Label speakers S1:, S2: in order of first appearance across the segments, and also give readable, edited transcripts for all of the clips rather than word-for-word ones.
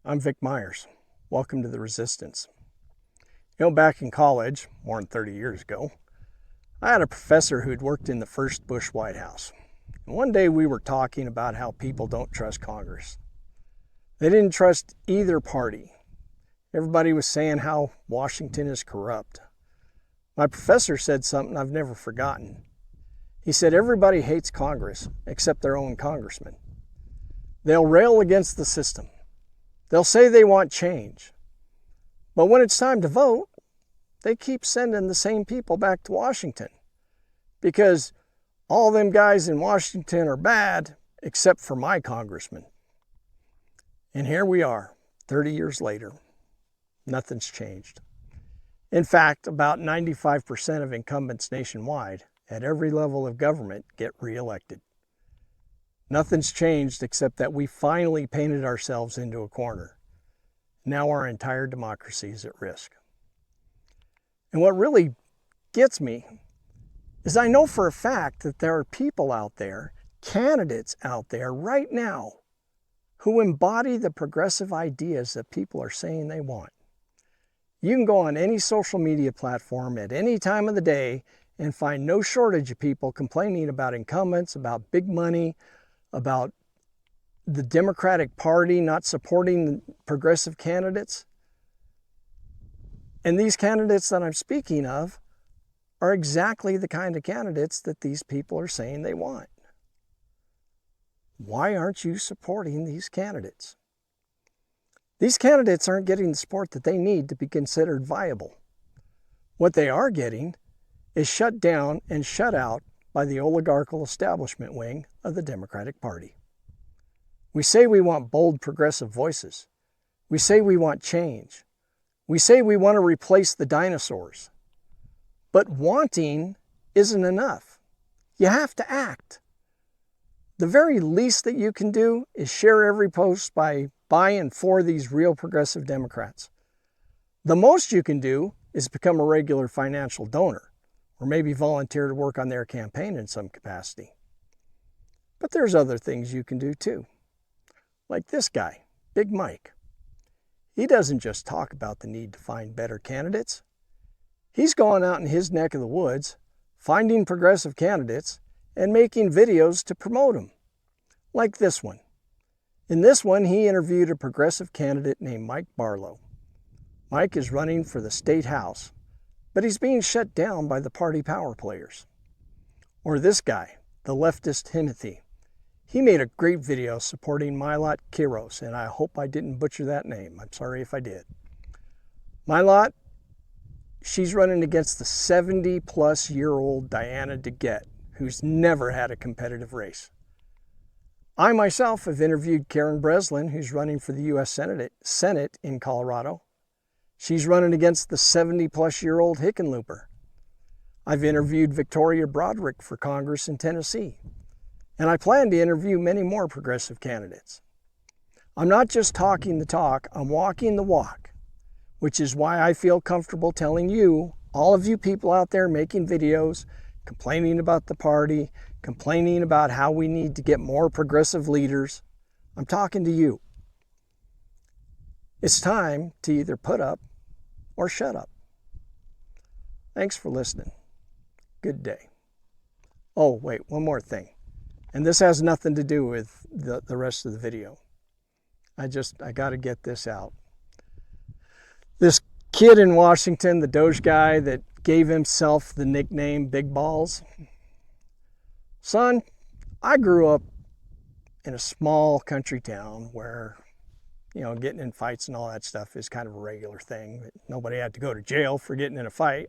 S1: I'm Vic Myers. Welcome to The Resistance. You know, back in college, more than 30 years ago, I had a professor who'd worked in the first Bush White House. And one day we were talking about how people don't trust Congress. They didn't trust either party. Everybody was saying how Washington is corrupt. My professor said something I've never forgotten. He said everybody hates Congress except their own congressman. They'll rail against the system. They'll say they want change. But when it's time to vote, they keep sending the same people back to Washington because all them guys in Washington are bad except for my congressman. And here we are, 30 years later. Nothing's changed. In fact, about 95% of incumbents nationwide at every level of government get reelected. Nothing's changed except that we finally painted ourselves into a corner. Now our entire democracy is at risk. And what really gets me is I know for a fact that there are people out there, candidates out there right now, who embody the progressive ideas that people are saying they want. You can go on any social media platform at any time of the day and find no shortage of people complaining about incumbents, about big money, about the Democratic Party not supporting progressive candidates. And these candidates that I'm speaking of are exactly the kind of candidates that these people are saying they want. Why aren't you supporting these candidates? These candidates aren't getting the support that they need to be considered viable. What they are getting is shut down and shut out by the oligarchical establishment wing of the Democratic Party. We say we want bold progressive voices. We say we want change. We say we want to replace the dinosaurs. But wanting isn't enough. You have to act. The very least that you can do is share every post by and for these real progressive Democrats. The most you can do is become a regular financial donor, or maybe volunteer to work on their campaign in some capacity. But there's other things you can do too. Like this guy, Big Mike. He doesn't just talk about the need to find better candidates. He's gone out in his neck of the woods, finding progressive candidates and making videos to promote them. Like this one. In this one, he interviewed a progressive candidate named Mike Barlow. Mike is running for the state house, but he's being shut down by the party power players. Or this guy, the leftist Timothy. He made a great video supporting Mayotte Quiros, and I hope I didn't butcher that name. I'm sorry if I did. Mayotte, she's running against the 70-plus-year-old Diana DeGette, who's never had a competitive race. I myself have interviewed Karen Breslin, who's running for the U.S. Senate in Colorado. She's running against the 70-plus-year-old Hickenlooper. I've interviewed Victoria Broderick for Congress in Tennessee. And I plan to interview many more progressive candidates. I'm not just talking the talk, I'm walking the walk, which is why I feel comfortable telling you, all of you people out there making videos, complaining about the party, complaining about how we need to get more progressive leaders. I'm talking to you. It's time to either put up or shut up. Thanks for listening. Good day. Oh, wait, one more thing. And this has nothing to do with the rest of the video. I got to get this out. This kid in Washington, the Doge guy that gave himself the nickname Big Balls. Son, I grew up in a small country town where, getting in fights and all that stuff is kind of a regular thing. Nobody had to go to jail for getting in a fight.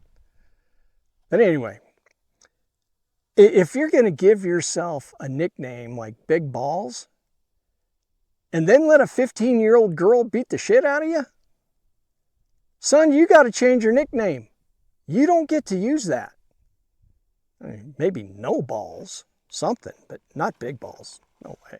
S1: But anyway, if you're going to give yourself a nickname like Big Balls, and then let a 15-year-old girl beat the shit out of you, son, you got to change your nickname. You don't get to use that. I mean, maybe no balls, something, but not big balls. No way.